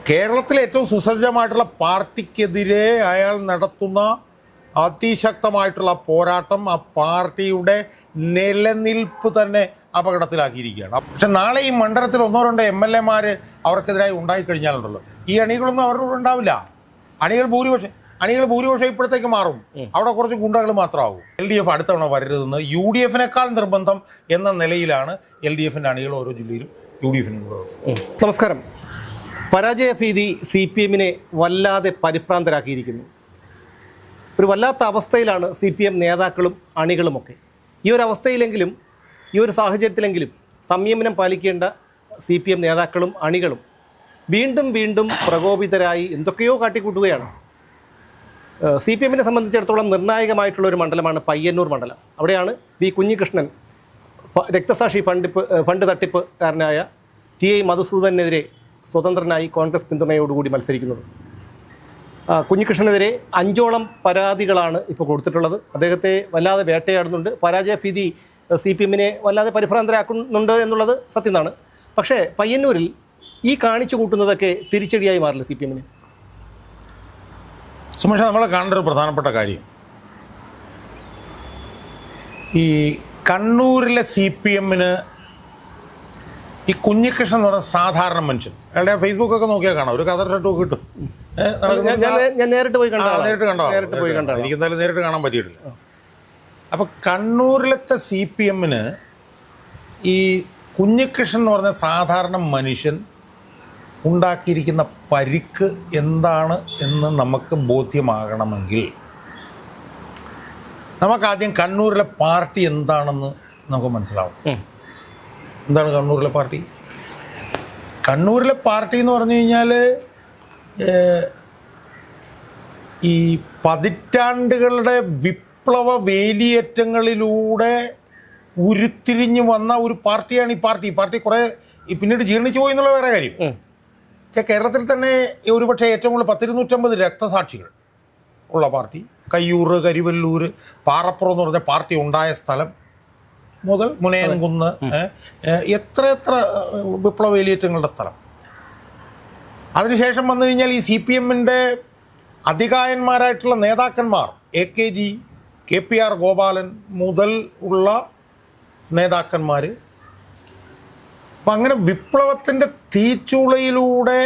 കേരളത്തിലെ ഏറ്റവും സുസജ്ജമായിട്ടുള്ള പാർട്ടിക്കെതിരെ അയാൾ നടത്തുന്ന അതിശക്തമായിട്ടുള്ള പോരാട്ടം ആ പാർട്ടിയുടെ നിലനിൽപ്പ് തന്നെ അപകടത്തിലാക്കിയിരിക്കുകയാണ്. പക്ഷെ നാളെ ഈ മണ്ഡലത്തിൽ ഒന്നോ രണ്ടോ MLA-മാർ അവർക്കെതിരായി ഉണ്ടായിക്കഴിഞ്ഞാലുണ്ടല്ലോ, ഈ അണികളൊന്നും അവരോട് ഉണ്ടാവില്ല. അണികൾ ഭൂരിപക്ഷം ഇപ്പോഴത്തേക്ക് മാറും. അവിടെ കുറച്ച് ഗുണ്ടകൾ മാത്രമാവും. LDF അടുത്തവണ വരരുതെന്ന് UDF-നേക്കാൾ നിർബന്ധം എന്ന നിലയിലാണ് LDF-ന്റെ അണികൾ ഓരോ ജില്ലയിലും UDF-നും കൂടെ. നമസ്കാരം. പരാജയ ഭീതി CPM-നെ വല്ലാതെ പരിഭ്രാന്തരാക്കിയിരിക്കുന്നു. ഒരു വല്ലാത്ത അവസ്ഥയിലാണ് CPM നേതാക്കളും അണികളുമൊക്കെ. ഈ ഒരു അവസ്ഥയിലെങ്കിലും, ഈ ഒരു സാഹചര്യത്തിലെങ്കിലും സംയമനം പാലിക്കേണ്ട CPM നേതാക്കളും അണികളും വീണ്ടും വീണ്ടും പ്രകോപിതരായി എന്തൊക്കെയോ കാട്ടിക്കൂട്ടുകയാണ്. CPM-നെ സംബന്ധിച്ചിടത്തോളം നിർണായകമായിട്ടുള്ളൊരു മണ്ഡലമാണ് പയ്യന്നൂർ മണ്ഡലം. അവിടെയാണ് വി കുഞ്ഞികൃഷ്ണൻ രക്തസാക്ഷി ഫണ്ട് തട്ടിപ്പുകാരനായ TI മധുസൂദനെതിരെ സ്വതന്ത്രനായി കോൺഗ്രസ് പിന്തുണയോടുകൂടി മത്സരിക്കുന്നത്. കുഞ്ഞികൃഷ്ണനെതിരെ 5ഓളം പരാതികളാണ് ഇപ്പോൾ കൊടുത്തിട്ടുള്ളത്. അദ്ദേഹത്തെ വല്ലാതെ വേട്ടയാടുന്നുണ്ട്. പരാജയ ഭീതി CPM-നെ വല്ലാതെ പരിഭ്രാന്തരാക്കുന്നുണ്ട് എന്നുള്ളത് സത്യമാണ്. പക്ഷേ പയ്യന്നൂരിൽ ഈ കാണിച്ചു കൂട്ടുന്നതൊക്കെ തിരിച്ചടിയായി മാറില്ല CPM-ന്. സുമേഷ, നമ്മൾ കാണേണ്ട ഒരു പ്രധാനപ്പെട്ട കാര്യം, ഈ കണ്ണൂരിലെ CPM-ന് ഈ കുഞ്ഞികൃഷ്ണൻ എന്ന് പറഞ്ഞ സാധാരണ മനുഷ്യൻ, അയാളുടെ ഫേസ്ബുക്കൊക്കെ നോക്കിയാൽ കാണാം, ഒരു കതർ ഷർട്ടൊക്കെ കിട്ടും. ഞാൻ നേരിട്ട് പോയി കണ്ടോ? എനിക്ക് എന്തായാലും നേരിട്ട് കാണാൻ പറ്റിയിട്ടില്ല. അപ്പോൾ കണ്ണൂരിലത്തെ CPM-ന് ഈ കുഞ്ഞികൃഷ്ണൻ എന്ന് പറഞ്ഞ സാധാരണ മനുഷ്യൻ ഉണ്ടാക്കിയിരിക്കുന്ന പരിക്ക് എന്താണ് എന്ന് നമുക്ക് ബോധ്യമാകണമെങ്കിൽ നമുക്കാദ്യം കണ്ണൂരിലെ പാർട്ടി എന്താണെന്ന് നമുക്ക് മനസ്സിലാവും. എന്താണ് കണ്ണൂരിലെ പാർട്ടി? കണ്ണൂരിലെ പാർട്ടി എന്ന് പറഞ്ഞു കഴിഞ്ഞാൽ ഈ പതിറ്റാണ്ടുകളുടെ വിപ്ലവ വേലിയേറ്റങ്ങളിലൂടെ ഉരുത്തിരിഞ്ഞു വന്ന ഒരു പാർട്ടിയാണ് ഈ പാർട്ടി കുറേ പിന്നീട് ജീർണിച്ചു പോയി എന്നുള്ള വേറെ കാര്യം. കേരളത്തിൽ തന്നെ ഒരുപക്ഷെ ഏറ്റവും കൂടുതൽ 250 രക്തസാക്ഷികൾ ഉള്ള പാർട്ടി. കയ്യൂർ, കരിവല്ലൂർ, പാറപ്പുറം എന്ന് പറഞ്ഞ പാർട്ടി ഉണ്ടായ സ്ഥലം മുതൽ മുനയൻകുന്ന്, എത്ര വിപ്ലവ വേലിയേറ്റങ്ങളുടെ സ്ഥലം. അതിനുശേഷം വന്നു കഴിഞ്ഞാൽ ഈ CPM-ന്റെ അധികായന്മാരായിട്ടുള്ള നേതാക്കന്മാർ AKG, KPR ഗോപാലൻ മുതൽ ഉള്ള നേതാക്കന്മാർ. അപ്പം അങ്ങനെ വിപ്ലവത്തിൻ്റെ തീച്ചൂളയിലൂടെ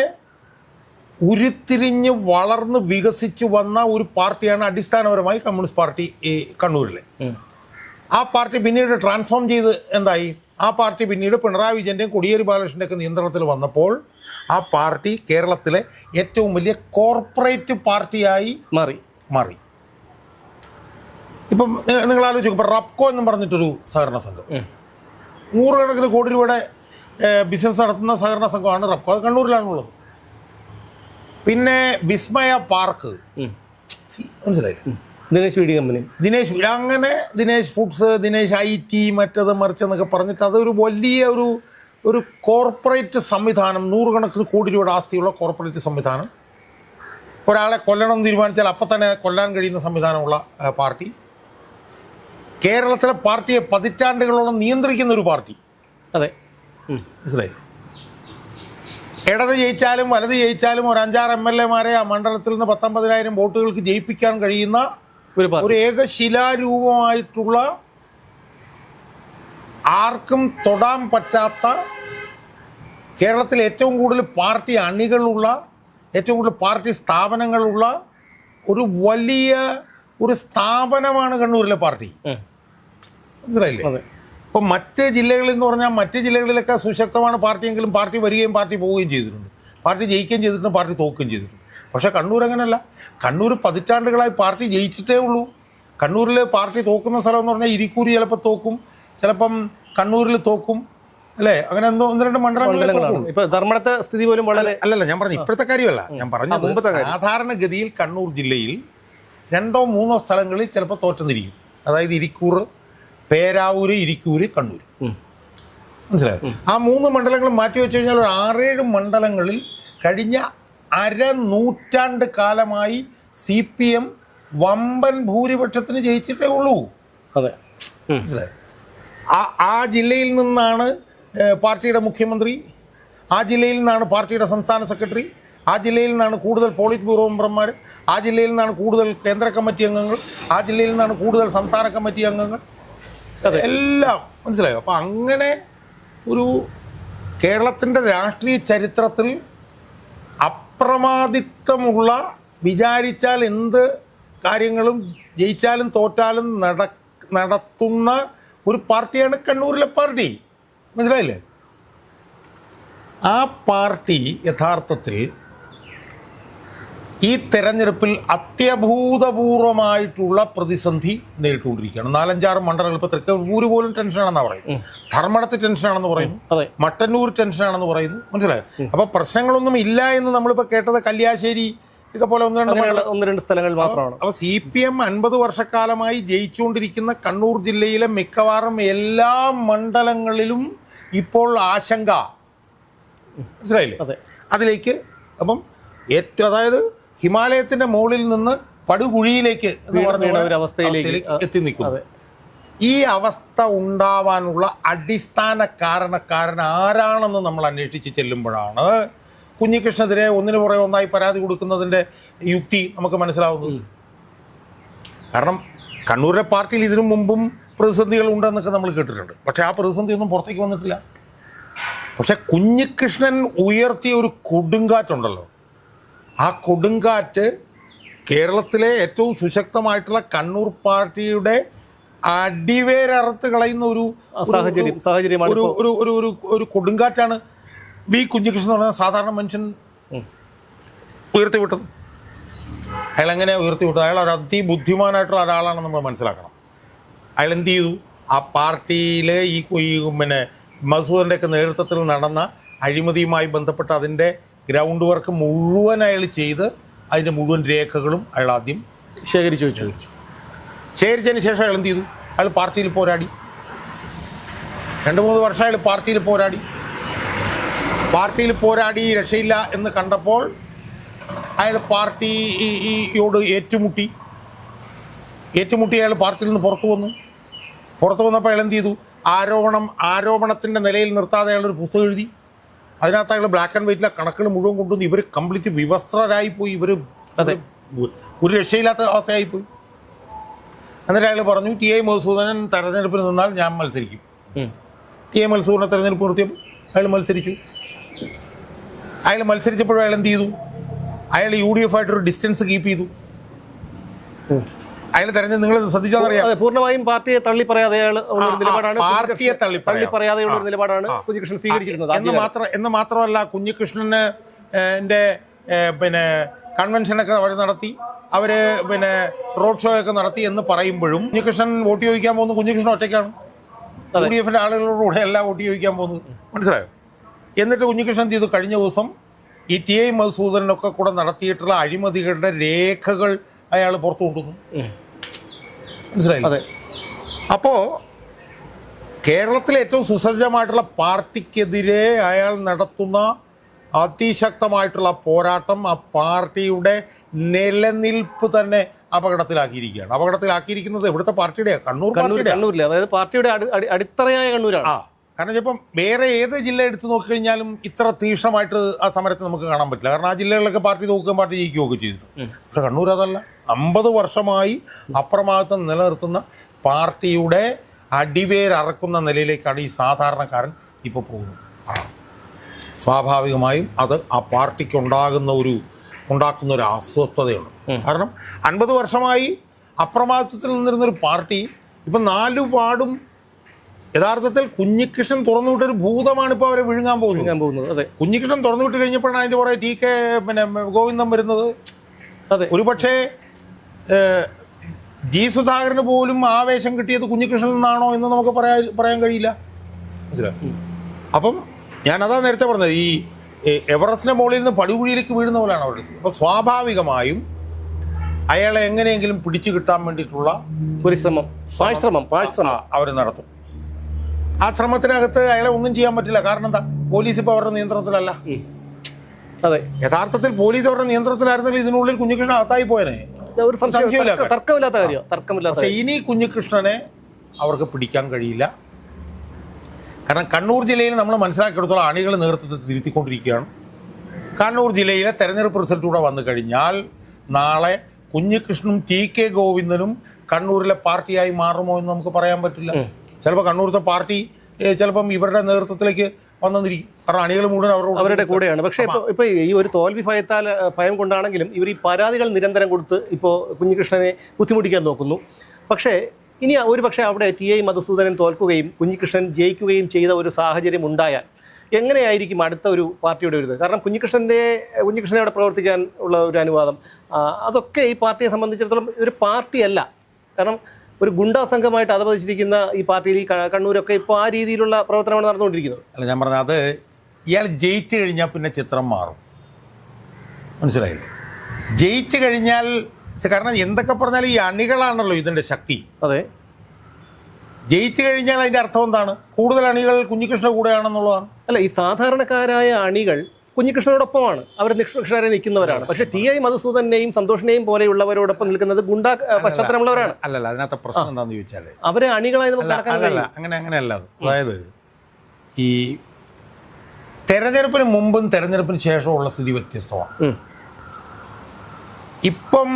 ഉരുത്തിരിഞ്ഞ് വളർന്ന് വികസിച്ച് വന്ന ഒരു പാർട്ടിയാണ് അടിസ്ഥാനപരമായി കമ്മ്യൂണിസ്റ്റ് പാർട്ടി ഈ കണ്ണൂരിലെ. ആ പാർട്ടി പിന്നീട് ട്രാൻസ്ഫോം ചെയ്ത് എന്തായി? ആ പാർട്ടി പിന്നീട് പിണറായി വിജയൻ്റെയും കോടിയേരി ബാലകൃഷ്ണൻ്റെ ഒക്കെ നിയന്ത്രണത്തിൽ വന്നപ്പോൾ ആ പാർട്ടി കേരളത്തിലെ ഏറ്റവും വലിയ കോർപ്പറേറ്റ് പാർട്ടിയായി മാറി. ഇപ്പം നിങ്ങൾ ആലോചിക്കും, ഇപ്പം റബ്കോ എന്നും പറഞ്ഞിട്ടൊരു സഹകരണ സംഘം, 100 കണക്കിന് കോടി രൂപയുടെ ബിസിനസ് നടത്തുന്ന സഹകരണ സംഘമാണ് റബ്കോ. അത് കണ്ണൂരിലാണുള്ളത്. പിന്നെ വിസ്മയ പാർക്ക്, മനസ്സിലായില്ലേ? ദിനേശ് ഫുഡ്സ്, ദിനേശ് IT, മറ്റത് മറിച്ചെന്നൊക്കെ പറഞ്ഞിട്ട് അതൊരു വലിയ ഒരു കോർപ്പറേറ്റ് സംവിധാനം, 100 കണക്കിന് കോടി രൂപയുടെ ആസ്തിയുള്ള കോർപ്പറേറ്റ് സംവിധാനം. ഒരാളെ കൊല്ലണം തീരുമാനിച്ചാൽ അപ്പം തന്നെ കൊല്ലാൻ കഴിയുന്ന സംവിധാനമുള്ള പാർട്ടി. കേരളത്തിലെ പാർട്ടിയെ പതിറ്റാണ്ടുകളോളം നിയന്ത്രിക്കുന്ന ഒരു പാർട്ടി. അതെ, മനസ്സിലായി. ഇടത് ജയിച്ചാലും വലത് ജയിച്ചാലും ഒരു 5-6 MLA-മാരെ ആ മണ്ഡലത്തിൽ നിന്ന് 19,000 വോട്ടുകൾക്ക് ജയിപ്പിക്കാൻ കഴിയുന്ന ഒരു ഏകശിലാരൂപമായിട്ടുള്ള, ആർക്കും തൊടാൻ പറ്റാത്ത, കേരളത്തിൽ ഏറ്റവും കൂടുതൽ പാർട്ടി അണികളുള്ള, ഏറ്റവും കൂടുതൽ പാർട്ടി സ്ഥാപനങ്ങളുള്ള ഒരു വലിയ ഒരു സ്ഥാപനമാണ് കണ്ണൂരിലെ പാർട്ടി. മനസ്സിലായില്ലേ? ഇപ്പം മറ്റ് ജില്ലകളിൽ എന്ന് പറഞ്ഞാൽ മറ്റ് ജില്ലകളിലൊക്കെ സുശക്തമാണ് പാർട്ടിയെങ്കിലും പാർട്ടി വരികയും പാർട്ടി പോവുകയും ചെയ്തിട്ടുണ്ട്, പാർട്ടി ജയിക്കുകയും ചെയ്തിട്ടുണ്ട്, പാർട്ടി തോക്കുകയും ചെയ്തിട്ടുണ്ട്. പക്ഷേ കണ്ണൂർ അങ്ങനെയല്ല. കണ്ണൂർ പതിറ്റാണ്ടുകളായി പാർട്ടി ജയിച്ചിട്ടേ ഉള്ളൂ. കണ്ണൂരിൽ പാർട്ടി തോക്കുന്ന സ്ഥലം എന്ന് പറഞ്ഞാൽ ഇരിക്കൂരി ചിലപ്പോൾ തോക്കും, ചിലപ്പം കണ്ണൂരിൽ തോക്കും, അല്ലേ? അങ്ങനെ 1-2 മണ്ഡലങ്ങളിൽ. ഇപ്പൊ ധർമ്മടത്തെ സ്ഥിതി പോലും വളരെ അല്ലല്ല, ഞാൻ പറഞ്ഞു ഇപ്പോഴത്തെ കാര്യമല്ല, ഞാൻ പറഞ്ഞത് സാധാരണഗതിയിൽ കണ്ണൂർ ജില്ലയിൽ 2-3 സ്ഥലങ്ങളിൽ ചിലപ്പോൾ തോറ്റെന്നിരിക്കും. അതായത് ഇരിക്കൂർ, പേരാവൂര്, ഇരിക്കൂര്, കണ്ണൂർ. മനസ്സിലായോ? ആ 3 മണ്ഡലങ്ങൾ മാറ്റി വെച്ച് കഴിഞ്ഞാൽ ഒരു 6-7 മണ്ഡലങ്ങളിൽ കഴിഞ്ഞ അരനൂറ്റാണ്ട് കാലമായി CPM വമ്പൻ ഭൂരിപക്ഷത്തിന് ജയിച്ചിട്ടേ ഉള്ളൂ. അതെ, മനസ്സിലായോ? ആ ജില്ലയിൽ നിന്നാണ് പാർട്ടിയുടെ മുഖ്യമന്ത്രി, ആ ജില്ലയിൽ നിന്നാണ് പാർട്ടിയുടെ സംസ്ഥാന സെക്രട്ടറി, ആ ജില്ലയിൽ നിന്നാണ് കൂടുതൽ പോളിറ്റ് ബ്യൂറോ മെമ്പർമാർ, ആ ജില്ലയിൽ നിന്നാണ് കൂടുതൽ കേന്ദ്ര കമ്മിറ്റി അംഗങ്ങൾ, ആ ജില്ലയിൽ നിന്നാണ് കൂടുതൽ സംസ്ഥാന കമ്മിറ്റി അംഗങ്ങൾ, എല്ലാം മനസ്സിലായോ? അപ്പം അങ്ങനെ ഒരു കേരളത്തിൻ്റെ രാഷ്ട്രീയ ചരിത്രത്തിൽ അപ്രമാദിത്വമുള്ള, വിചാരിച്ചാൽ എന്ത് കാര്യങ്ങളും ജയിച്ചാലും തോറ്റാലും നടത്തുന്ന ഒരു പാർട്ടിയാണ് കണ്ണൂരിലെ പാർട്ടി. മനസ്സിലായില്ലേ? ആ പാർട്ടി യഥാർത്ഥത്തിൽ ഈ തെരഞ്ഞെടുപ്പിൽ അത്യഭൂതപൂർവമായിട്ടുള്ള പ്രതിസന്ധി നേരിട്ടുകൊണ്ടിരിക്കുകയാണ്. 4-5 മണ്ഡലങ്ങൾ, ഇപ്പോൾ തൃക്കരിപ്പൂർ പോലും ടെൻഷനാണെന്നാണ് പറയുന്നു, ധർമ്മടത്ത് ടെൻഷനാണെന്ന് പറയുന്നു, മട്ടന്നൂർ ടെൻഷനാണെന്ന് പറയുന്നു. മനസ്സിലായോ? അപ്പോൾ പ്രശ്നങ്ങളൊന്നും ഇല്ല എന്ന് നമ്മളിപ്പോൾ കേട്ടത് കല്യാശ്ശേരി ഒക്കെ പോലെ ഒന്ന് രണ്ട് സ്ഥലങ്ങളിൽ മാത്രമാണ്. അപ്പോൾ CPM 50 വർഷക്കാലമായി ജയിച്ചുകൊണ്ടിരിക്കുന്ന കണ്ണൂർ ജില്ലയിലെ മിക്കവാറും എല്ലാ മണ്ഡലങ്ങളിലും ഇപ്പോൾ ആശങ്ക. മനസ്സിലായില്ലേ? അതിലേക്ക് അപ്പം ഏറ്റവും, അതായത് ഹിമാലയത്തിന്റെ മുകളിൽ നിന്ന് പടുകുഴിയിലേക്ക് എന്ന് പറഞ്ഞ ഒരു അവസ്ഥയിലേക്ക് എത്തി നിൽക്കുന്നു. ഈ അവസ്ഥ ഉണ്ടാവാനുള്ള അടിസ്ഥാന കാരണക്കാരൻ ആരാണെന്ന് നമ്മൾ അന്വേഷിച്ച് ചെല്ലുമ്പോഴാണ് കുഞ്ഞികൃഷ്ണനെതിരെ ഒന്നിനു പുറകെ ഒന്നായി പരാതി കൊടുക്കുന്നതിൻ്റെ യുക്തി നമുക്ക് മനസ്സിലാവുന്നത്. കാരണം കണ്ണൂരിലെ പാർട്ടിയിൽ ഇതിനു മുമ്പും പ്രതിസന്ധികൾ ഉണ്ടെന്നൊക്കെ നമ്മൾ കേട്ടിട്ടുണ്ട്. പക്ഷേ ആ പ്രതിസന്ധിയൊന്നും പുറത്തേക്ക് വന്നിട്ടില്ല. പക്ഷെ കുഞ്ഞികൃഷ്ണൻ ഉയർത്തിയ ഒരു കൊടുങ്കാറ്റുണ്ടല്ലോ, ആ കൊടുങ്കാറ്റ് കേരളത്തിലെ ഏറ്റവും സുശക്തമായിട്ടുള്ള കണ്ണൂർ പാർട്ടിയുടെ അടിവേരറുത്ത് കളയുന്ന ഒരു ഒരു കൊടുങ്കാറ്റാണ് വി കുഞ്ഞികൃഷ്ണൻ എന്ന് പറഞ്ഞ സാധാരണ മനുഷ്യൻ ഉയർത്തിവിട്ടത്. അയാൾ എങ്ങനെയാണ് ഉയർത്തിവിട്ടത്? അയാൾ ഒരു അതിബുദ്ധിമാനായിട്ടുള്ള ഒരാളാണെന്ന് നമ്മൾ മനസ്സിലാക്കണം. അയാൾ എന്ത് ചെയ്തു? ആ പാർട്ടിയിലെ ഈ പിന്നെ മസൂദൻ്റെയൊക്കെ നേതൃത്വത്തിൽ നടന്ന അഴിമതിയുമായി ബന്ധപ്പെട്ട് അതിൻ്റെ ഗ്രൗണ്ട് വർക്ക് മുഴുവൻ അയാൾ ചെയ്ത് അതിൻ്റെ മുഴുവൻ രേഖകളും അയാൾ ആദ്യം ശേഖരിച്ചതിന് ശേഷം അയാൾ എന്ത് ചെയ്തു? അയാൾ പാർട്ടിയിൽ പോരാടി. 2-3 വർഷം അയാൾ പാർട്ടിയിൽ പോരാടി രക്ഷയില്ല എന്ന് കണ്ടപ്പോൾ അയാൾ പാർട്ടിയോട് ഏറ്റുമുട്ടി അയാൾ പാർട്ടിയിൽ നിന്ന് പുറത്തു വന്നപ്പോൾ അയാൾ എന്ത് ചെയ്തു? ആരോപണത്തിൻ്റെ നിലയിൽ നിർത്താതെ അയാളൊരു പുസ്തകം എഴുതി. അതിനകത്ത് അയാൾ ബ്ലാക്ക് ആൻഡ് വൈറ്റിലെ കണക്കുകൾ മുഴുവൻ കൊണ്ടുവന്ന് ഇവർ കംപ്ലീറ്റ് വിവസ്ത്രരായിപ്പോയി. ഇവർ ഒരു രക്ഷയില്ലാത്ത അവസ്ഥയായിപ്പോയി. എന്നിട്ട് അയാൾ പറഞ്ഞു, ടി ഐ മധുസൂദനൻ തെരഞ്ഞെടുപ്പിന് നിന്നാൽ ഞാൻ മത്സരിക്കും. ടി ഐ മധുസൂദനൻ തെരഞ്ഞെടുപ്പ് നിർത്തിയപ്പോൾ അയാൾ മത്സരിച്ചപ്പോഴും അയാൾ എന്ത് ചെയ്തു? അയാൾ UDF ആയിട്ടൊരു ഡിസ്റ്റൻസ് കീപ്പ് ചെയ്തു. അയാൾ തെരഞ്ഞെടുപ്പ്, നിങ്ങൾ ശ്രദ്ധിച്ചാൽ പൂർണ്ണമായും പാർട്ടിയെ തള്ളിപ്പറയാതെ നിലപാടാണ് കുഞ്ഞികൃഷ്ണൻ സ്വീകരിച്ചിരുന്നത് എന്ന് മാത്രമല്ല, കുഞ്ഞികൃഷ്ണന് പിന്നെ കൺവെൻഷനൊക്കെ അവർ നടത്തി, അവർ പിന്നെ റോഡ് ഷോ ഒക്കെ നടത്തി എന്ന് പറയുമ്പോഴും കുഞ്ഞികൃഷ്ണൻ വോട്ട് ചോദിക്കാൻ പോകുന്നത് കുഞ്ഞികൃഷ്ണൻ ഒറ്റയ്ക്കാണ്. UDFിൻ്റെ ആളുകളോടുകൂടെ അല്ല വോട്ട് ചോദിക്കാൻ പോകുന്നത്. മനസ്സിലായോ? എന്നിട്ട് കുഞ്ഞികൃഷ്ണൻ ചെയ്തു, കഴിഞ്ഞ ദിവസം ഈ ടി ഐ മധുസൂദനൊക്കെ കൂടെ നടത്തിയിട്ടുള്ള അഴിമതികളുടെ രേഖകൾ അയാൾ പുറത്തു കൊണ്ടുവന്നു. മനസ്സിലായില്ലേ? അപ്പോൾ കേരളത്തിലെ ഏറ്റവും സുസജ്ജമായിട്ടുള്ള പാർട്ടിക്കെതിരെ അയാൾ നടത്തുന്ന അതിശക്തമായിട്ടുള്ള പോരാട്ടം ആ പാർട്ടിയുടെ നിലനിൽപ്പ് തന്നെ അപകടത്തിലാക്കിയിരിക്കുന്നത് ഇവിടുത്തെ പാർട്ടിയുടെ കണ്ണൂരിലെ, അതായത് പാർട്ടിയുടെ അടിത്തറയായ കണ്ണൂരാണ്. കാരണം ഇപ്പം വേറെ ഏത് ജില്ല എടുത്ത് നോക്കിക്കഴിഞ്ഞാലും ഇത്ര തീക്ഷ്ണമായിട്ട് ആ സമരത്തെ നമുക്ക് കാണാൻ പറ്റില്ല. കാരണം ആ ജില്ലകളിലൊക്കെ പാർട്ടി നോക്കുകയും പാർട്ടി ജയിക്കുകയൊക്കെ ചെയ്തിട്ടുണ്ട്. പക്ഷെ കണ്ണൂർ അതല്ല. 50 വർഷമായി അപ്രമാദിത്വം നിലനിർത്തുന്ന പാർട്ടിയുടെ അടിവേരറക്കുന്ന നിലയിലേക്കാണ് ഈ സാധാരണക്കാരൻ ഇപ്പോൾ പോകുന്നത്. സ്വാഭാവികമായും അത് ആ പാർട്ടിക്ക് ഉണ്ടാക്കുന്ന ഒരു അസ്വസ്ഥതയുണ്ട്. കാരണം 50 വർഷമായി അപ്രമാദിത്വത്തിൽ നിന്നിരുന്നൊരു പാർട്ടി ഇപ്പം 4 വാർഡും യഥാർത്ഥത്തിൽ കുഞ്ഞികൃഷ്ണൻ തുറന്നുവിട്ടൊരു ഭൂതമാണ് ഇപ്പോൾ അവരെ വിഴുങ്ങാൻ പോകുന്നത്. കുഞ്ഞികൃഷ്ണൻ തുറന്നുവിട്ട് കഴിഞ്ഞപ്പോഴാണ് അതിൻ്റെ പുറകെ TK ഗോവിന്ദൻ വരുന്നത്. ഒരുപക്ഷെ ജി സുധാകരന് പോലും ആവേശം കിട്ടിയത് കുഞ്ഞികൃഷ്ണനിൽ നിന്നാണോ എന്ന് നമുക്ക് പറയാൻ കഴിയില്ല. മനസ്സിലായി? അപ്പം ഞാനതാ നേരത്തെ പറഞ്ഞത്, ഈ എവറസ്റ്റിൻ്റെ മുകളിൽ നിന്ന് പടുകുഴിയിലേക്ക് വീഴുന്ന പോലെയാണ് അവിടെ. അപ്പോൾ സ്വാഭാവികമായും അയാളെ എങ്ങനെയെങ്കിലും പിടിച്ചു കിട്ടാൻ വേണ്ടിയിട്ടുള്ള ഒരു ശ്രമം അവർ നടത്തും. ആ ശ്രമത്തിനകത്ത് അയാളെ ഒന്നും ചെയ്യാൻ പറ്റില്ല. കാരണം എന്താ? പോലീസ് ഇപ്പോൾ അവരുടെ നിയന്ത്രണത്തിലല്ല. യഥാർത്ഥത്തിൽ പോലീസ് അവരുടെ നിയന്ത്രണത്തിലായിരുന്നെങ്കിൽ ഇതിനുള്ളിൽ കുഞ്ഞികൃഷ്ണൻ അകത്തായി പോയനെ, തർക്കമില്ലാത്ത കാര്യം. പക്ഷെ ഇനി കുഞ്ഞികൃഷ്ണനെ അവർക്ക് പിടിക്കാൻ കഴിയില്ല. കാരണം കണ്ണൂർ ജില്ലയിൽ നമ്മൾ മനസ്സിലാക്കിയെടുത്തോളം അണികൾ നേതൃത്വത്തെ തിരുത്തിക്കൊണ്ടിരിക്കുകയാണ്. കണ്ണൂർ ജില്ലയിലെ തെരഞ്ഞെടുപ്പ് റിസൾട്ട് കൂടെ വന്നു കഴിഞ്ഞാൽ നാളെ കുഞ്ഞികൃഷ്ണനും TK ഗോവിന്ദനും കണ്ണൂരിലെ പാർട്ടിയായി മാറുമോ എന്ന് നമുക്ക് പറയാൻ പറ്റില്ല. ചിലപ്പോൾ കണ്ണൂരത്തെ പാർട്ടി ചിലപ്പം ഇവരുടെ നേതൃത്വത്തിലേക്ക് വന്നിരിക്കും. കാരണം അണികൾ മുഴുവൻ അവരുടെ കൂടെയാണ്. പക്ഷേ ഇപ്പോൾ ഈ ഒരു തോൽവി ഭയം കൊണ്ടാണെങ്കിലും ഇവർ ഈ പരാതികൾ നിരന്തരം കൊടുത്ത് ഇപ്പോൾ കുഞ്ഞികൃഷ്ണനെ ബുദ്ധിമുട്ടിക്കാൻ നോക്കുന്നു. പക്ഷേ ഇനി ഒരു പക്ഷേ അവിടെ TI മധുസൂദനൻ തോൽക്കുകയും കുഞ്ഞികൃഷ്ണൻ ജയിക്കുകയും ചെയ്ത ഒരു സാഹചര്യം ഉണ്ടായാൽ എങ്ങനെയായിരിക്കും അടുത്ത ഒരു പാർട്ടിയുടെ ഒരു ഇത്? കാരണം കുഞ്ഞികൃഷ്ണനെ അവിടെ പ്രവർത്തിക്കാൻ ഉള്ള ഒരു അനുവാദം അതൊക്കെ ഈ പാർട്ടിയെ സംബന്ധിച്ചിടത്തോളം ഒരു പാർട്ടിയല്ല. കാരണം ഒരു ഗുണ്ടാ സംഘമായിട്ട് അധപതിച്ചിരിക്കുന്ന ഈ പാർട്ടിയിൽ ഈ കണ്ണൂരൊക്കെ ഇപ്പോൾ ആ രീതിയിലുള്ള പ്രവർത്തനമാണ് നടന്നുകൊണ്ടിരിക്കുന്നത്. അല്ല, ഞാൻ പറഞ്ഞത് അത് ഇയാൾ ജയിച്ചു കഴിഞ്ഞാൽ പിന്നെ ചിത്രം മാറും. മനസ്സിലായില്ലേ? ജയിച്ചു കഴിഞ്ഞാൽ കാരണം എന്തൊക്കെ പറഞ്ഞാലും ഈ അണികളാണല്ലോ ഇതിൻ്റെ ശക്തി. അതെ, ജയിച്ചു കഴിഞ്ഞാൽ അതിൻ്റെ അർത്ഥം എന്താണ്? കൂടുതൽ അണികൾ കുഞ്ഞികൃഷ്ണ കൂടെയാണെന്നുള്ളതാണ്. അല്ല, ഈ സാധാരണക്കാരായ അണികൾ കുഞ്ഞികൃഷ്ണനോടൊപ്പമാണ്, അവർ നിഷ്പക്ഷരെ നിൽക്കുന്നവരാണ്. പക്ഷേ TI മധുസൂദനെയും സന്തോഷിനെയും പോലെയുള്ളവരോടൊപ്പം നിൽക്കുന്നത് ഗുണ്ടാ പശ്ചാത്തലമുള്ളവരാണ്. അല്ലല്ല, അതിനകത്ത് പ്രശ്നം എന്താണെന്ന് ചോദിച്ചാൽ അവരെ അണികളായി നമുക്ക് അങ്ങനെയല്ല. അതായത് ഈ തെരഞ്ഞെടുപ്പിന് മുമ്പും തെരഞ്ഞെടുപ്പിന് ശേഷമുള്ള സ്ഥിതി വ്യത്യസ്തമാണ്. ഇപ്പം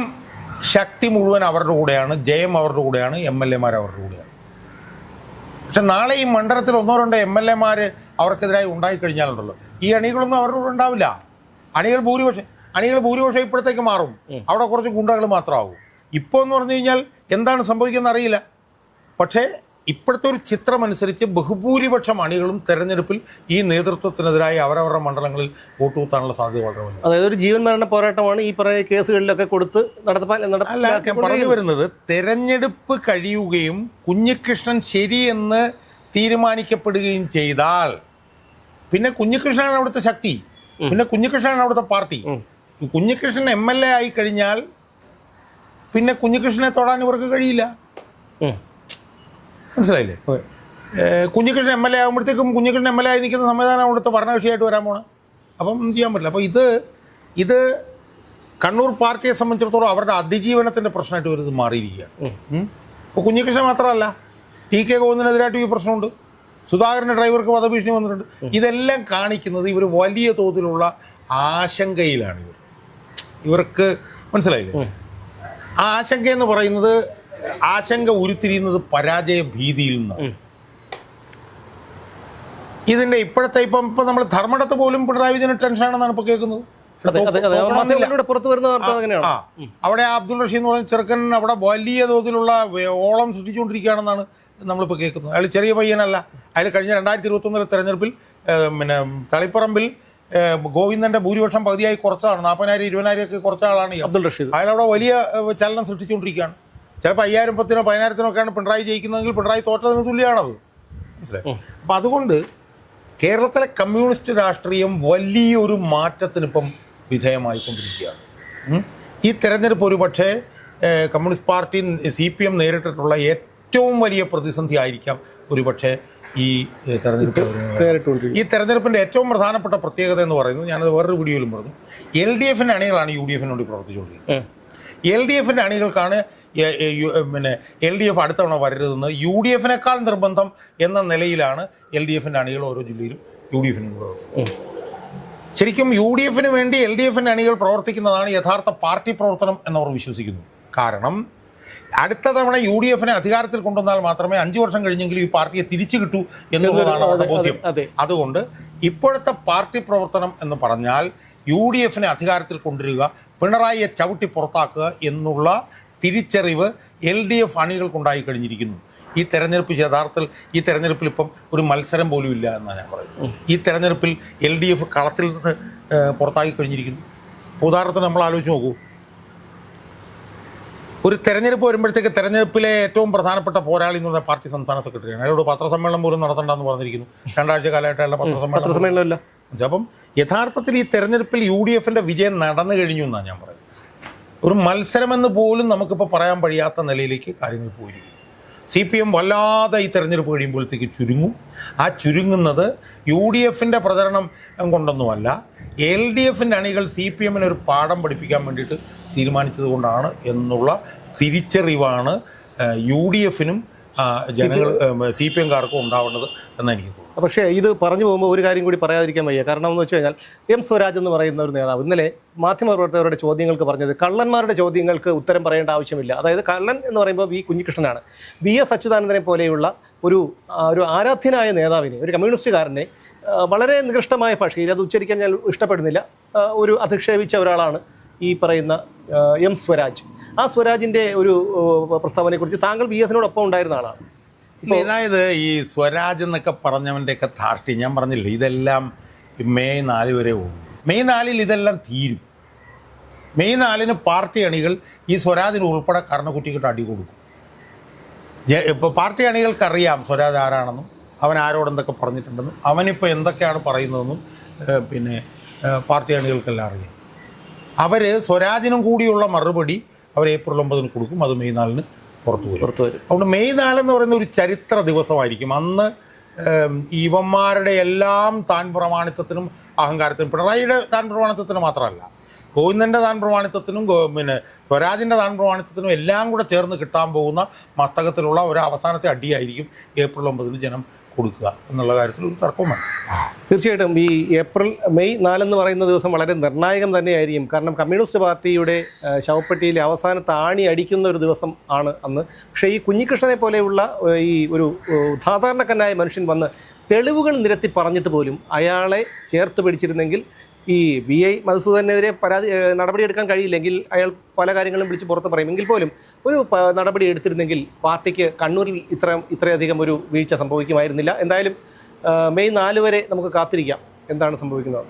ശക്തി മുഴുവൻ അവരുടെ കൂടെയാണ്, ജയം അവരുടെ കൂടെയാണ്, MLA മാർ അവരുടെ കൂടെയാണ്. പക്ഷെ നാളെ ഈ മണ്ഡലത്തിൽ 1-2 MLA മാർ അവർക്കെതിരായി ഉണ്ടായിക്കഴിഞ്ഞാലുണ്ടല്ലോ, ഈ അണികളൊന്നും അവരുടെ കൂടെ ഉണ്ടാവില്ല. അണികൾ ഭൂരിപക്ഷം ഇപ്പോഴത്തേക്ക് മാറും. അവിടെ കുറച്ച് ഗുണ്ടകൾ മാത്രമാവും. ഇപ്പോൾ എന്ന് പറഞ്ഞു കഴിഞ്ഞാൽ എന്താണ് സംഭവിക്കുന്നത് അറിയില്ല. പക്ഷേ ഇപ്പോഴത്തെ ഒരു ചിത്രം അനുസരിച്ച് ബഹുഭൂരിപക്ഷം അണികളും തെരഞ്ഞെടുപ്പിൽ ഈ നേതൃത്വത്തിനെതിരായി അവരവരുടെ മണ്ഡലങ്ങളിൽ വോട്ട് കുത്താനുള്ള സാധ്യത വളരെ വലുതാണ്. അതായത് ഒരു ജീവൻ മരണ പോരാട്ടമാണ് ഈ പറയുന്ന കേസുകളിലൊക്കെ കൊടുത്ത് അല്ല, ഞാൻ പറഞ്ഞു വരുന്നത് തെരഞ്ഞെടുപ്പ് കഴിയുകയും കുഞ്ഞികൃഷ്ണൻ ശരിയെന്ന് തീരുമാനിക്കപ്പെടുകയും ചെയ്താൽ പിന്നെ കുഞ്ഞികൃഷ്ണനാണ് അവിടുത്തെ ശക്തി, പിന്നെ കുഞ്ഞികൃഷ്ണനാണ് അവിടുത്തെ പാർട്ടി. കുഞ്ഞികൃഷ്ണൻ MLA ആയി കഴിഞ്ഞാൽ പിന്നെ കുഞ്ഞികൃഷ്ണനെ തൊടാൻ ഇവർക്ക് കഴിയില്ല. മനസ്സിലായില്ലേ? കുഞ്ഞികൃഷ്ണൻ MLA ആകുമ്പോഴത്തേക്കും കുഞ്ഞികൃഷ്ണൻ MLA ആയി നിൽക്കുന്ന സംവിധാനം അവിടുത്തെ ഭരണകക്ഷിയായിട്ട് വരാൻ പോണം. അപ്പം ഒന്നും ചെയ്യാൻ പറ്റില്ല. അപ്പോൾ ഇത് കണ്ണൂർ പാർട്ടിയെ സംബന്ധിച്ചിടത്തോളം അവരുടെ അതിജീവനത്തിൻ്റെ പ്രശ്നമായിട്ട് ഒരു ഇത് മാറിയിരിക്കുകയാണ്. ഇപ്പോൾ കുഞ്ഞികൃഷ്ണൻ മാത്രമല്ല, TK ഗോവിന്ദനെതിരായിട്ട് ഈ പ്രശ്നമുണ്ട്. സുധാകരൻ്റെ ഡ്രൈവർക്ക് വധഭീഷണി വന്നിട്ടുണ്ട്. ഇതെല്ലാം കാണിക്കുന്നത് ഇവർ വലിയ തോതിലുള്ള ആശങ്കയിലാണ്. ഇവർക്ക് മനസ്സിലായില്ലേ? ആ ആശങ്ക എന്ന് പറയുന്നത് ആശങ്ക ഉരുത്തിരിയുന്നത് പരാജയ ഭീതിയിൽ നിന്നാണ്. ഇതിൻ്റെ ഇപ്പോഴത്തെ ഇപ്പം നമ്മൾ ധർമ്മടത്ത് പോലും പിണറായി വിജയന് ടെൻഷനാണെന്നാണ് ഇപ്പോൾ കേൾക്കുന്നത്. അവിടെ അബ്ദുൾ റഷീദ് എന്ന് പറയുന്ന ചെറുക്കൻ അവിടെ വലിയ തോതിലുള്ള ഓളം സൃഷ്ടിച്ചുകൊണ്ടിരിക്കുകയാണെന്നാണ് നമ്മളിപ്പോൾ കേൾക്കുന്നത്. അയാൾ ചെറിയ പയ്യനല്ല. അയാൾ കഴിഞ്ഞ 2021 തെരഞ്ഞെടുപ്പിൽ പിന്നെ തളിപ്പറമ്പിൽ ഗോവിന്ദന്റെ ഭൂരിപക്ഷം പകുതിയായി കുറച്ചാണ്, 40,000 20,000 ഒക്കെ കുറച്ച ആളാണ് അബ്ദുൾ റഷീദ്. അയാൾ അവിടെ വലിയ ചലനം സൃഷ്ടിച്ചുകൊണ്ടിരിക്കുകയാണ്. ചിലപ്പോൾ 5,000 10,000 10,000 ഒക്കെയാണ് പിണറായി ജയിക്കുന്നതെങ്കിൽ പിണറായി തോറ്റതിന് തുല്യമാണത്. മനസ്സിലായി? അപ്പം അതുകൊണ്ട് കേരളത്തിലെ കമ്മ്യൂണിസ്റ്റ് രാഷ്ട്രീയം വലിയൊരു മാറ്റത്തിനിപ്പം വിധേയമായിക്കൊണ്ടിരിക്കുകയാണ്. ഈ തെരഞ്ഞെടുപ്പ് ഒരു പക്ഷേ കമ്മ്യൂണിസ്റ്റ് പാർട്ടി CPM നേരിട്ടിട്ടുള്ള ഏറ്റവും വലിയ പ്രതിസന്ധി ആയിരിക്കാം ഒരുപക്ഷെ ഈ തെരഞ്ഞെടുപ്പ്. ഈ തെരഞ്ഞെടുപ്പിൻ്റെ ഏറ്റവും പ്രധാനപ്പെട്ട പ്രത്യേകത എന്ന് പറയുന്നത്, ഞാനത് വേറൊരു വീഡിയോയിലും പറഞ്ഞു, LDFൻ്റെ അണികളാണ് UDFന് വേണ്ടി പ്രവർത്തിച്ചുകൊണ്ടിരിക്കുന്നത്. LDFൻ്റെ അണികൾക്കാണ് പിന്നെ LDF അടുത്തവണ വരരുതെന്ന് UDFനേക്കാൾ നിർബന്ധം എന്ന നിലയിലാണ് LDFൻ്റെ അണികൾ ഓരോ ജില്ലയിലും UDFന് വേണ്ടി പ്രവർത്തിക്കുന്നത്. ശരിക്കും UDFന് വേണ്ടി LDFൻ്റെ അണികൾ പ്രവർത്തിക്കുന്നതാണ് യഥാർത്ഥ പാർട്ടി പ്രവർത്തനം എന്നവർ വിശ്വസിക്കുന്നു. കാരണം അടുത്ത തവണ UDFനെ അധികാരത്തിൽ കൊണ്ടുവന്നാൽ മാത്രമേ 5 വർഷം കഴിഞ്ഞെങ്കിലും ഈ പാർട്ടിയെ തിരിച്ചു കിട്ടൂ എന്നുള്ളതാണ് അവരുടെ ബോധ്യം. അതുകൊണ്ട് ഇപ്പോഴത്തെ പാർട്ടി പ്രവർത്തനം എന്ന് പറഞ്ഞാൽ UDFനെ അധികാരത്തിൽ കൊണ്ടുവരിക, പിണറായിയെ ചവിട്ടി പുറത്താക്കുക എന്നുള്ള തിരിച്ചറിവ് LDF അണികൾക്കുണ്ടായി കഴിഞ്ഞിരിക്കുന്നു. ഈ തെരഞ്ഞെടുപ്പിൽ ഇപ്പം ഒരു മത്സരം പോലും ഇല്ല എന്നാണ് ഞാൻ പറയുന്നത്. ഈ തെരഞ്ഞെടുപ്പിൽ LDF കളത്തിൽ നിന്ന് പുറത്താക്കി കഴിഞ്ഞിരിക്കുന്നു. ഉദാഹരണത്തിന് നമ്മൾ ആലോചിച്ച് നോക്കൂ, ഒരു തെരഞ്ഞെടുപ്പ് വരുമ്പോഴത്തേക്ക് തെരഞ്ഞെടുപ്പിലെ ഏറ്റവും പ്രധാനപ്പെട്ട പോരാളി എന്ന് പറഞ്ഞാൽ പാർട്ടി സംസ്ഥാന സെക്രട്ടറിയാണ്. അയാളോട് പത്രസമ്മേളനം പോലും നടത്തണ്ടെന്ന് പറഞ്ഞിരിക്കുന്നു. 2 ആഴ്ച കാലമായിട്ട് അയാളുടെ പത്രസമ്മേളനം. അപ്പം യഥാർത്ഥത്തിൽ ഈ തെരഞ്ഞെടുപ്പിൽ UDFൻ്റെ വിജയം നടന്നു കഴിഞ്ഞു എന്നാണ് ഞാൻ പറയുന്നത്. ഒരു മത്സരമെന്ന് പോലും നമുക്കിപ്പോൾ പറയാൻ കഴിയാത്ത നിലയിലേക്ക് കാര്യങ്ങൾ പോയിരിക്കുന്നു. CPM വല്ലാതെ ഈ തെരഞ്ഞെടുപ്പ് കഴിയുമ്പോഴത്തേക്ക് ചുരുങ്ങും. ആ ചുരുങ്ങുന്നത് UDFൻ്റെ പ്രചരണം കൊണ്ടൊന്നുമല്ല, LDFൻ്റെ അണികൾ CPMന് ഒരു പാഠം പഠിപ്പിക്കാൻ വേണ്ടിയിട്ട് തീരുമാനിച്ചത് കൊണ്ടാണ് എന്നുള്ള തിരിച്ചറിവാണ് UDFനും CPMകാർക്കും ഉണ്ടാവേണ്ടത് എന്ന് എനിക്ക് തോന്നുന്നു. പക്ഷേ ഇത് പറഞ്ഞു പോകുമ്പോൾ ഒരു കാര്യം കൂടി പറയാതിരിക്കാൻ വയ്യ. കാരണം എന്ന് വെച്ച് കഴിഞ്ഞാൽ എം സ്വരാജ് എന്ന് പറയുന്ന ഒരു നേതാവ് ഇന്നലെ മാധ്യമപ്രവർത്തകരുടെ ചോദ്യങ്ങൾക്ക് പറഞ്ഞത് കള്ളന്മാരുടെ ചോദ്യങ്ങൾക്ക് ഉത്തരം പറയേണ്ട ആവശ്യമില്ല. അതായത് കള്ളൻ എന്ന് പറയുമ്പോൾ വി കുഞ്ഞികൃഷ്ണനാണ്. VS അച്യുതാനന്ദനെ പോലെയുള്ള ഒരു ആരാധ്യനായ നേതാവിനെ, ഒരു കമ്മ്യൂണിസ്റ്റുകാരനെ വളരെ നികൃഷ്ടമായ ഭാഷയിൽ, അത് ഉച്ചരിക്കാൻ ഞാൻ ഇഷ്ടപ്പെടുന്നില്ല, ഒരു അധിക്ഷേപിച്ച ഒരാളാണ് ഈ പറയുന്ന എം സ്വരാജ്. ആ സ്വരാജിൻ്റെ ഒരു പ്രസ്താവനയെക്കുറിച്ച് താങ്കൾ VSനോടൊപ്പം ഉണ്ടായിരുന്ന ആളാണ്. അതായത് ഈ സ്വരാജ് എന്നൊക്കെ പറഞ്ഞവൻ്റെയൊക്കെ ധാർഷ്ട്യം ഞാൻ പറഞ്ഞില്ല, ഇതെല്ലാം മെയ് 4 വരെ പോകും. മെയ് 4 ഇതെല്ലാം തീരും. മെയ് 4 പാർട്ടി അണികൾ ഈ സ്വരാജിന് ഉൾപ്പെടെ കർണക്കുറ്റിക്കിട്ട് അടി കൊടുക്കും. ഇപ്പോൾ പാർട്ടി അണികൾക്കറിയാം സ്വരാജ് ആരാണെന്നും അവൻ ആരോടെന്തൊക്കെ പറഞ്ഞിട്ടുണ്ടെന്നും അവനിപ്പോൾ എന്തൊക്കെയാണ് പറയുന്നതെന്നും പിന്നെ പാർട്ടി അണികൾക്കെല്ലാം അറിയാം. അവർ സ്വരാജിനും കൂടിയുള്ള മറുപടി അവർ ഏപ്രിൽ 9 കൊടുക്കും. അത് മെയ് 4 പുറത്തു വരും. അതുകൊണ്ട് മെയ് 4 എന്ന് പറയുന്ന ഒരു ചരിത്ര ദിവസമായിരിക്കും. അന്ന് ഇവന്മാരുടെ എല്ലാം താൻ പ്രമാണിത്വത്തിനും അഹങ്കാരത്തിനും, പിണറായിയുടെ താൻ പ്രമാണിത്വത്തിനും മാത്രമല്ല, ഗോവിന്ദൻ്റെ താൻ പ്രമാണിത്വത്തിനും പിന്നെ സ്വരാജിൻ്റെ താൻ പ്രമാണിത്വത്തിനും എല്ലാം കൂടെ ചേർന്ന് കിട്ടാൻ പോകുന്ന മസ്തകത്തിലുള്ള ഒരു അവസാനത്തെ അടിയായിരിക്കും ഏപ്രിൽ 9 ജനം കൊടുക്കുക എന്നുള്ള കാര്യത്തിൽ ഒരു തർക്കവും വേണം. തീർച്ചയായിട്ടും ഈ മെയ് 4 എന്ന് പറയുന്ന ദിവസം വളരെ നിർണായകം തന്നെയായിരിക്കും. കാരണം കമ്മ്യൂണിസ്റ്റ് പാർട്ടിയുടെ ശവപ്പെട്ടിയിലെ അവസാനത്തെ ആണി അടിക്കുന്ന ഒരു ദിവസം ആണ് അന്ന്. പക്ഷേ ഈ കുഞ്ഞികൃഷ്ണനെ പോലെയുള്ള ഈ ഒരു സാധാരണക്കാരനായ മനുഷ്യൻ വന്ന് തെളിവുകൾ നിരത്തി പറഞ്ഞിട്ട് പോലും അയാളെ ചേർത്ത് പിടിച്ചിരുന്നെങ്കിൽ ഈ VI മധുസൂദനെതിരെ നടപടിയെടുക്കാൻ കഴിയില്ലെങ്കിൽ അയാൾ പല കാര്യങ്ങളും വിളിച്ച് പുറത്ത് പറയും. എങ്കിൽ പോലും ഒരു നടപടി എടുത്തിരുന്നെങ്കിൽ പാർട്ടിക്ക് കണ്ണൂരിൽ ഇത്രയധികം ഒരു വീഴ്ച സംഭവിക്കുമായിരുന്നില്ല. എന്തായാലും മെയ് 4 വരെ നമുക്ക് കാത്തിരിക്കാം എന്താണ് സംഭവിക്കുന്നത്.